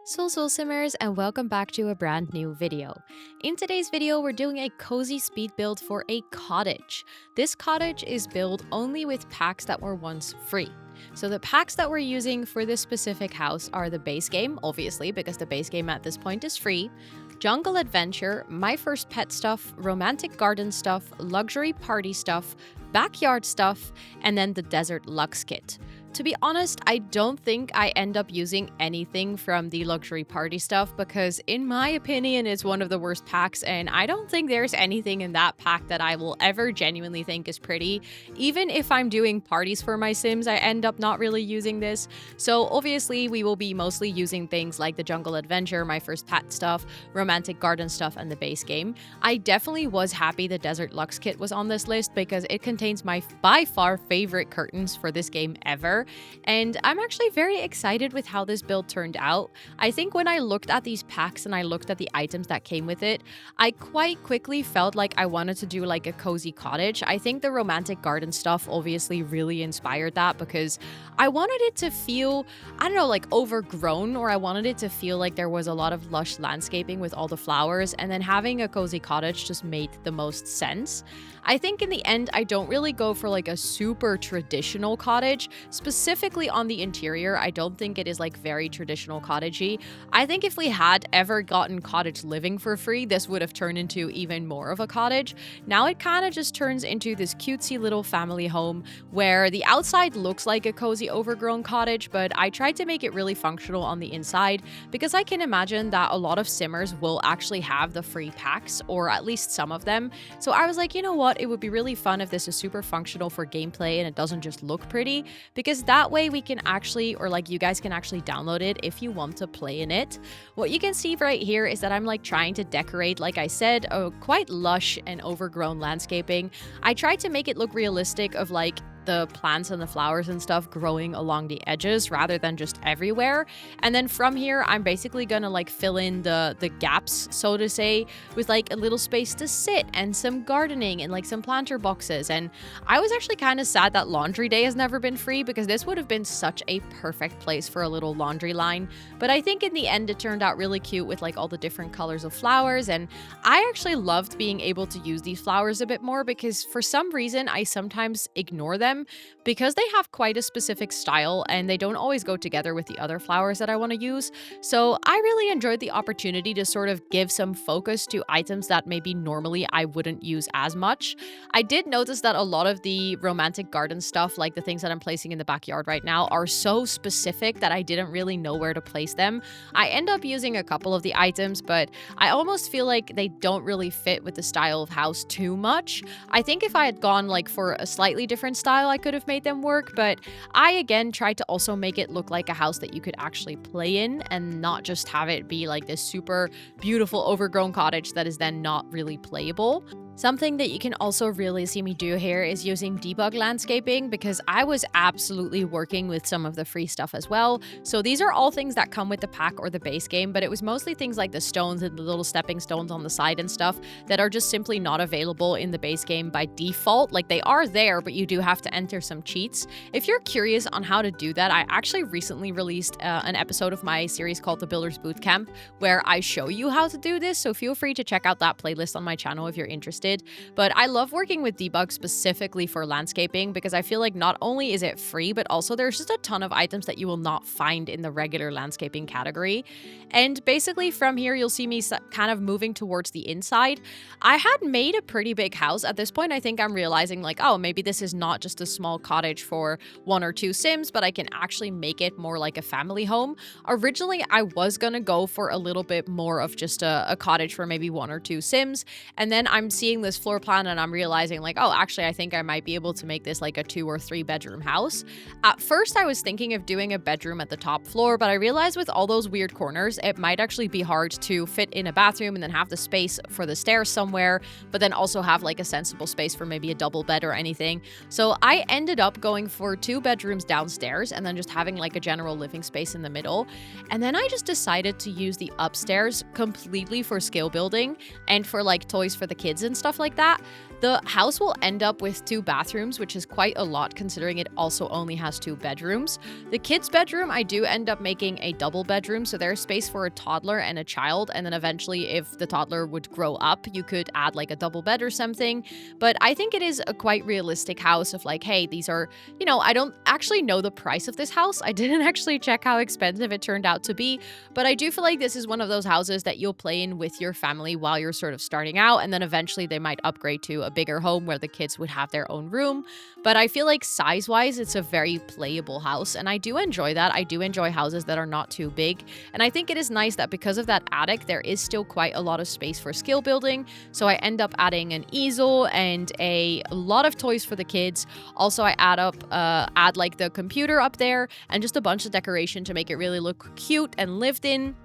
Soul Simmers, and welcome back to a brand new video. In today's video, we're doing a cozy speed build for a cottage. This cottage is built only with packs that were once free. So the packs that we're using for this specific house are the base game, obviously, because the base game at this point is free, Jungle Adventure, My First Pet stuff, Romantic Garden stuff, Luxury Party stuff, Backyard stuff, and then the Desert Luxe kit. To be honest, I don't think I end up using anything from the Luxury Party stuff because, in my opinion, it's one of the worst packs, and I don't think there's anything in that pack that I will ever genuinely think is pretty. Even if I'm doing parties for my Sims, I end up not really using this. So obviously, we will be mostly using things like the Jungle Adventure, My First Pet stuff, Romantic Garden stuff, and the base game. I definitely was happy the Desert Luxe kit was on this list because it contains my by far favorite curtains for this game ever. And I'm actually very excited with how this build turned out. I think when I looked at these packs and I looked at the items that came with it, I quite quickly felt like I wanted to do like a cozy cottage. I think the Romantic Garden stuff obviously really inspired that because I wanted it to feel, I don't know, like overgrown, or I wanted it to feel like there was a lot of lush landscaping with all the flowers, and then having a cozy cottage just made the most sense. I think in the end, I don't really go for like a super traditional cottage. Specifically on the interior, I don't think it is like very traditional cottagey. I think if we had ever gotten cottage living for free, this would have turned into even more of a cottage. Now it kind of just turns into this cutesy little family home where the outside looks like a cozy overgrown cottage, but I tried to make it really functional on the inside because I can imagine that a lot of simmers will actually have the free packs, or at least some of them. So I was like, you know what? It would be really fun if this is super functional for gameplay and it doesn't just look pretty, because that way we can actually, or like you guys can actually download it if you want to play in it. What you can see right here is that I'm like trying to decorate, like I said, a quite lush and overgrown landscaping. I tried to make it look realistic of like the plants and the flowers and stuff growing along the edges rather than just everywhere. And then from here, I'm basically gonna like fill in the gaps, so to say, with like a little space to sit and some gardening and like some planter boxes. And I was actually kind of sad that laundry day has never been free because this would have been such a perfect place for a little laundry line. But I think in the end, it turned out really cute with like all the different colors of flowers. And I actually loved being able to use these flowers a bit more because for some reason, I sometimes ignore them because they have quite a specific style and they don't always go together with the other flowers that I want to use. So I really enjoyed the opportunity to sort of give some focus to items that maybe normally I wouldn't use as much. I did notice that a lot of the Romantic Garden stuff, like the things that I'm placing in the backyard right now, are so specific that I didn't really know where to place them. I end up using a couple of the items, but I almost feel like they don't really fit with the style of house too much. I think if I had gone like for a slightly different style, I could have made them work, but I again tried to also make it look like a house that you could actually play in and not just have it be like this super beautiful overgrown cottage that is then not really playable. Something that you can also really see me do here is using debug landscaping because I was absolutely working with some of the free stuff as well. So these are all things that come with the pack or the base game, but it was mostly things like the stones and the little stepping stones on the side and stuff that are just simply not available in the base game by default. Like they are there, but you do have to enter some cheats. If you're curious on how to do that, I actually recently released an episode of my series called The Builder's Bootcamp where I show you how to do this. So feel free to check out that playlist on my channel if you're interested. But I love working with debug specifically for landscaping because I feel like not only is it free, but also there's just a ton of items that you will not find in the regular landscaping category. And basically from here, you'll see me kind of moving towards the inside. I had made a pretty big house. At this point, I think I'm realizing like, oh, maybe this is not just a small cottage for one or two Sims, but I can actually make it more like a family home. Originally, I was gonna go for a little bit more of just a cottage for maybe one or two Sims. And then I'm seeing this floor plan and I'm realizing like, oh, actually, I think I might be able to make this like a 2 or 3 bedroom house. At first, I was thinking of doing a bedroom at the top floor, but I realized with all those weird corners, it might actually be hard to fit in a bathroom and then have the space for the stairs somewhere, but then also have like a sensible space for maybe a double bed or anything. So I ended up going for 2 bedrooms downstairs and then just having like a general living space in the middle. And then I just decided to use the upstairs completely for skill building and for like toys for the kids and stuff. stuff like that. The house will end up with 2 bathrooms, which is quite a lot considering it also only has 2 bedrooms. The kids' bedroom, I do end up making a double bedroom, so there's space for a toddler and a child, and then eventually if the toddler would grow up, you could add like a double bed or something. But I think it is a quite realistic house of like, hey, these are, I don't actually know the price of this house. I didn't actually check how expensive it turned out to be, but I do feel like this is one of those houses that you'll play in with your family while you're sort of starting out, and then eventually they might upgrade to a bigger home where the kids would have their own room. But I feel like size-wise, it's a very playable house, and I do enjoy that. I do enjoy houses that are not too big, and I think it is nice that because of that attic, there is still quite a lot of space for skill building. So I end up adding an easel and a lot of toys for the kids. Also, I add like the computer up there and just a bunch of decoration to make it really look cute and lived in.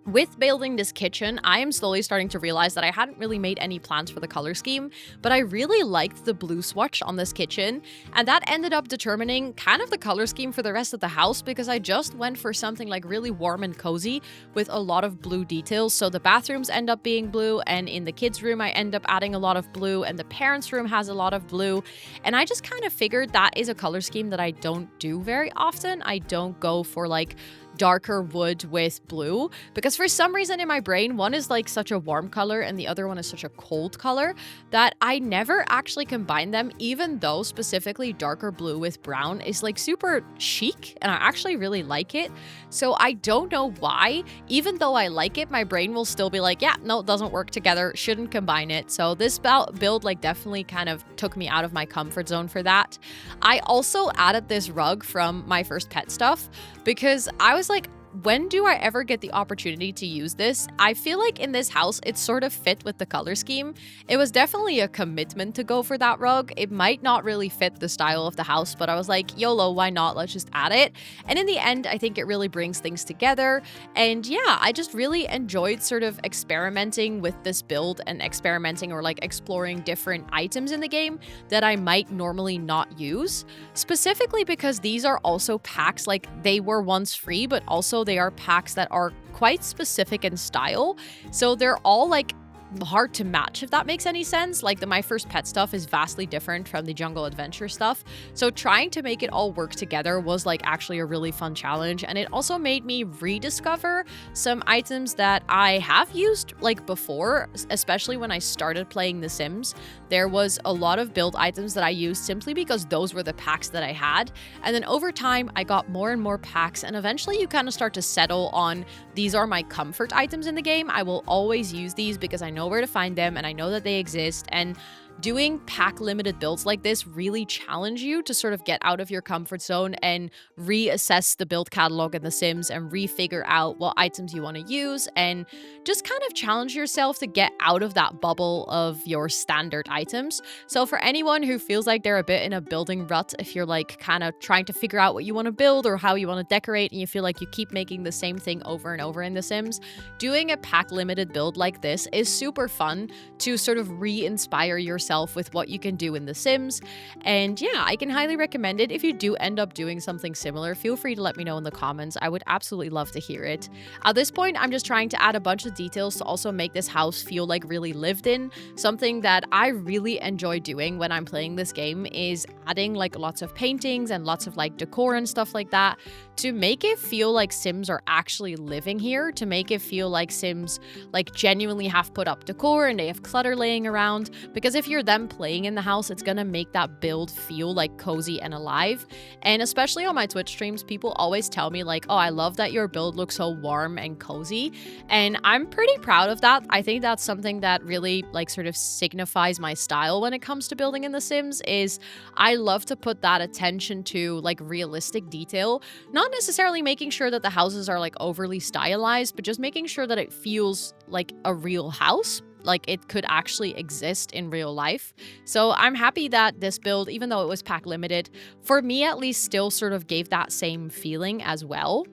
With building this kitchen, I am slowly starting to realize that I hadn't really made any plans for the color scheme, but I really liked the blue swatch on this kitchen, and that ended up determining kind of the color scheme for the rest of the house because I just went for something like really warm and cozy with a lot of blue details. So the bathrooms end up being blue, and in the kids' room, I end up adding a lot of blue, and the parents' room has a lot of blue, and I just kind of figured that is a color scheme that I don't do very often. I don't go for like darker wood with blue because for some reason in my brain, one is like such a warm color and the other one is such a cold color that I never actually combine them, even though specifically darker blue with brown is like super chic and I actually really like it. So I don't know why, even though I like it, my brain will still be like, yeah, no, it doesn't work together, shouldn't combine it. So this build like definitely kind of took me out of my comfort zone for that. I also added this rug from my first pet stuff because I was like, when do I ever get the opportunity to use this? I feel like in this house, it sort of fit with the color scheme. It was definitely a commitment to go for that rug. It might not really fit the style of the house, but I was like, YOLO, why not? Let's just add it. And in the end, I think it really brings things together. And yeah, I just really enjoyed sort of experimenting with this build and experimenting or like exploring different items in the game that I might normally not use. Specifically because these are also packs, like they were once free, but also they are packs that are quite specific in style. So they're all like hard to match, if that makes any sense. Like the My First Pet stuff is vastly different from the Jungle Adventure stuff. So trying to make it all work together was like actually a really fun challenge. And it also made me rediscover some items that I have used like before, especially when I started playing The Sims. There was a lot of build items that I used simply because those were the packs that I had. And then over time, I got more and more packs. And eventually you kind of start to settle on these are my comfort items in the game. I will always use these because I know where to find them and I know that they exist. And doing pack limited builds like this really challenge you to sort of get out of your comfort zone and reassess the build catalog in The Sims and refigure out what items you want to use and just kind of challenge yourself to get out of that bubble of your standard items. So for anyone who feels like they're a bit in a building rut, if you're like kind of trying to figure out what you want to build or how you want to decorate and you feel like you keep making the same thing over and over in The Sims, doing a pack limited build like this is super fun to sort of re-inspire yourself with what you can do in The Sims. And yeah, I can highly recommend it. If you do end up doing something similar, feel free to let me know in the comments. I would absolutely love to hear it. At this point, I'm just trying to add a bunch of details to also make this house feel like really lived in. Something that I really enjoy doing when I'm playing this game is adding like lots of paintings and lots of like decor and stuff like that to make it feel like Sims are actually living here, to make it feel like Sims like genuinely have put up decor and they have clutter laying around. Because if you're them playing in the house, it's gonna make that build feel like cozy and alive. And especially on my Twitch streams, people always tell me like, oh, I love that your build looks so warm and cozy. And I'm pretty proud of that. I think that's something that really like sort of signifies my style when it comes to building in The Sims is I love to put that attention to like realistic detail, not necessarily making sure that the houses are like overly stylized, but just making sure that it feels like a real house, like it could actually exist in real life. So I'm happy that this build, even though it was pack limited, for me at least still sort of gave that same feeling as well.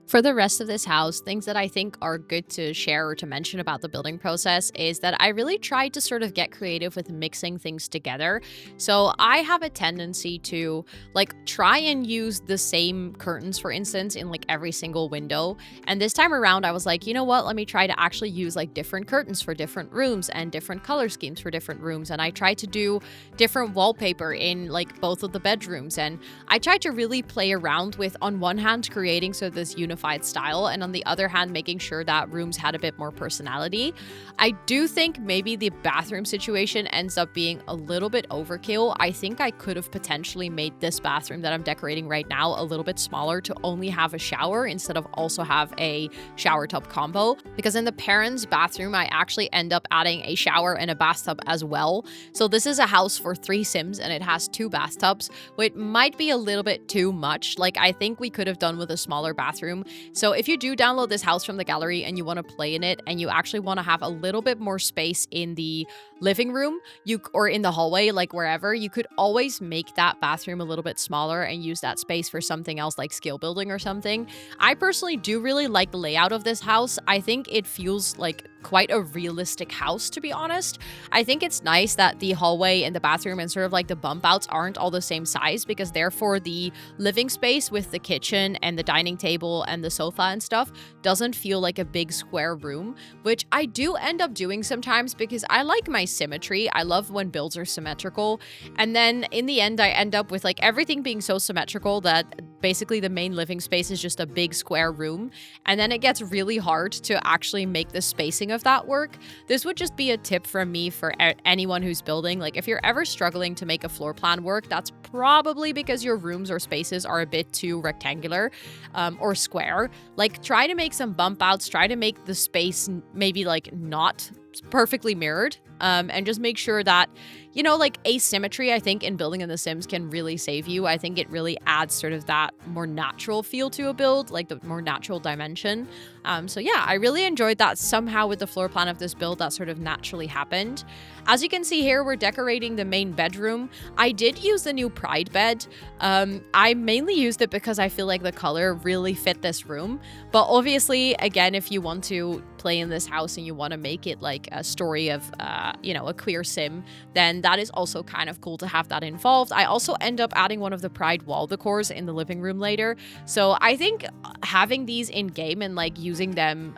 For the rest of this house, things that I think are good to share or to mention about the building process is that I really tried to sort of get creative with mixing things together. So I have a tendency to like try and use the same curtains, for instance, in like every single window. And this time around, I was like, you know what? Let me try to actually use like different curtains for different rooms and different color schemes for different rooms. And I tried to do different wallpaper in like both of the bedrooms. And I tried to really play around with, on one hand, creating so this unified style, and on the other hand, making sure that rooms had a bit more personality. I do think maybe the bathroom situation ends up being a little bit overkill. I think I could have potentially made this bathroom that I'm decorating right now a little bit smaller to only have a shower instead of also have a shower tub combo, because in the parents' bathroom, I actually end up adding a shower and a bathtub as well. So this is a house for 3 Sims and it has 2 bathtubs, which might be a little bit too much. Like, I think we could have done with a smaller bathroom. So if you do download this house from the gallery and you want to play in it and you actually want to have a little bit more space in the living room, or in the hallway, like wherever, you could always make that bathroom a little bit smaller and use that space for something else like skill building or something. I personally do really like the layout of this house. I think it feels like quite a realistic house, to be honest. I think it's nice that the hallway and the bathroom and sort of like the bump outs aren't all the same size, because therefore the living space with the kitchen and the dining table and the sofa and stuff doesn't feel like a big square room, which I do end up doing sometimes because I like my symmetry. I love when builds are symmetrical. And then in the end, I end up with like everything being so symmetrical that basically the main living space is just a big square room. And then it gets really hard to actually make the spacing of that work. This would just be a tip from me for anyone who's building. Like, if you're ever struggling to make a floor plan work, that's probably because your rooms or spaces are a bit too rectangular or square. Like, try to make some bump outs, try to make the space maybe like not perfectly mirrored, and just make sure that, you know, like asymmetry, I think, in building in The Sims can really save you. I think it really adds sort of that more natural feel to a build, like the more natural dimension. So yeah, I really enjoyed that somehow with the floor plan of this build that sort of naturally happened. As you can see here, we're decorating the main bedroom. I did use the new Pride bed. I mainly used it because I feel like the color really fit this room. But obviously, again, if you want to play in this house and you want to make it like a story of, you know, a queer sim, then that is also kind of cool to have that involved. I also end up adding one of the Pride wall decors in the living room later. So I think having these in game and like using them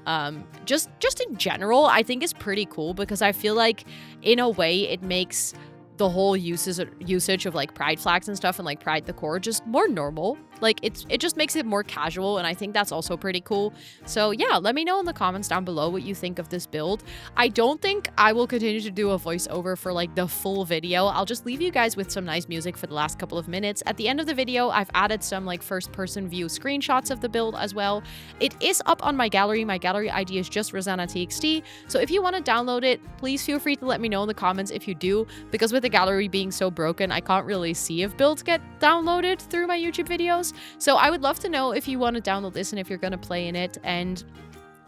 just in general, I think is pretty cool, because I feel like in a way it makes the whole usage of like pride flags and stuff and like pride decor just more normal. Like, it just makes it more casual, and I think that's also pretty cool. So yeah, let me know in the comments down below what you think of this build. I don't think I will continue to do a voiceover for like the full video. I'll just leave you guys with some nice music for the last couple of minutes. At the end of the video, I've added some like first person view screenshots of the build as well. It is up on my gallery. My gallery ID is just Rosannatxt. So if you want to download it, please feel free to let me know in the comments if you do, because with the gallery being so broken, I can't really see if builds get downloaded through my YouTube videos. So I would love to know if you want to download this and if you're going to play in it. And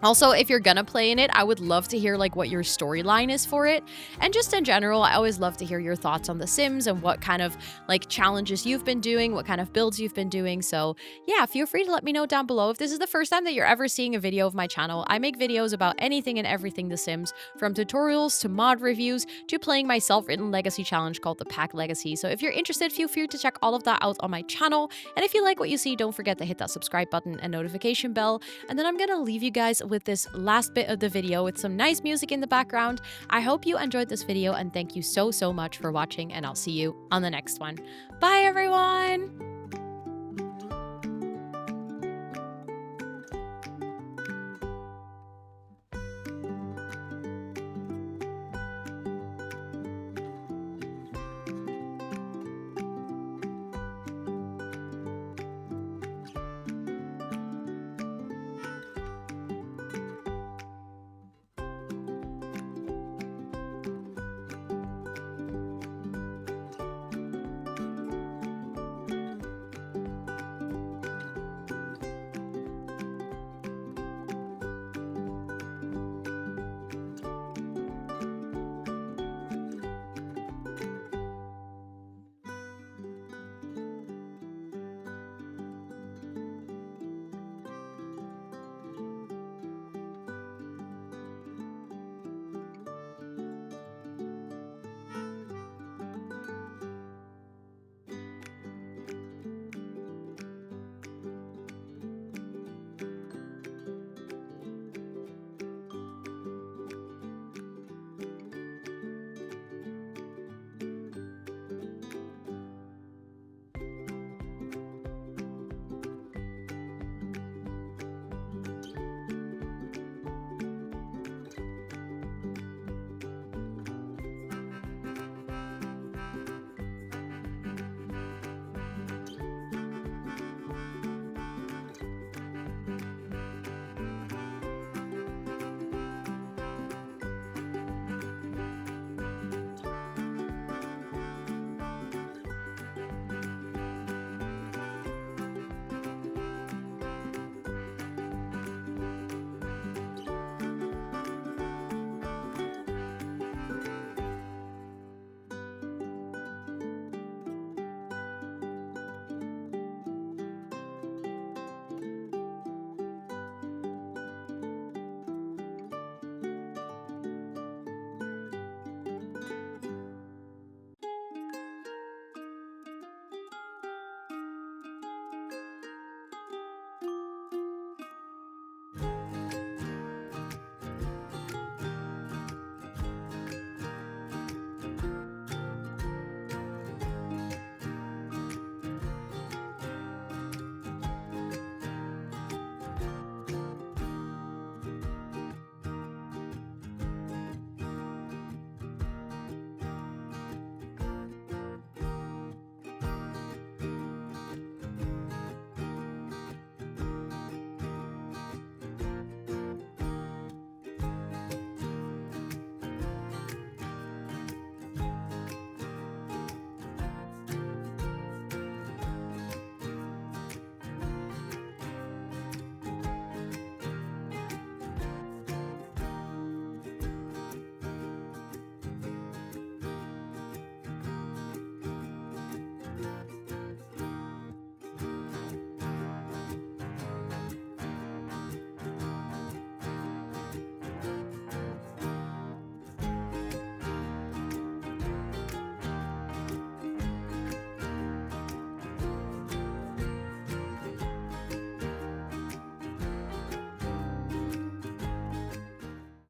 also, if you're gonna play in it, I would love to hear like what your storyline is for it. And just in general, I always love to hear your thoughts on The Sims and what kind of like challenges you've been doing, what kind of builds you've been doing. So yeah, feel free to let me know down below. If this is the first time that you're ever seeing a video of my channel, I make videos about anything and everything The Sims, from tutorials to mod reviews to playing my self-written legacy challenge called the Pack Legacy. So if you're interested, feel free to check all of that out on my channel. And if you like what you see, don't forget to hit that subscribe button and notification bell. And then I'm gonna leave you guys with this last bit of the video with some nice music in the background. I hope you enjoyed this video, and thank you so much for watching, and I'll see you on the next one. Bye everyone!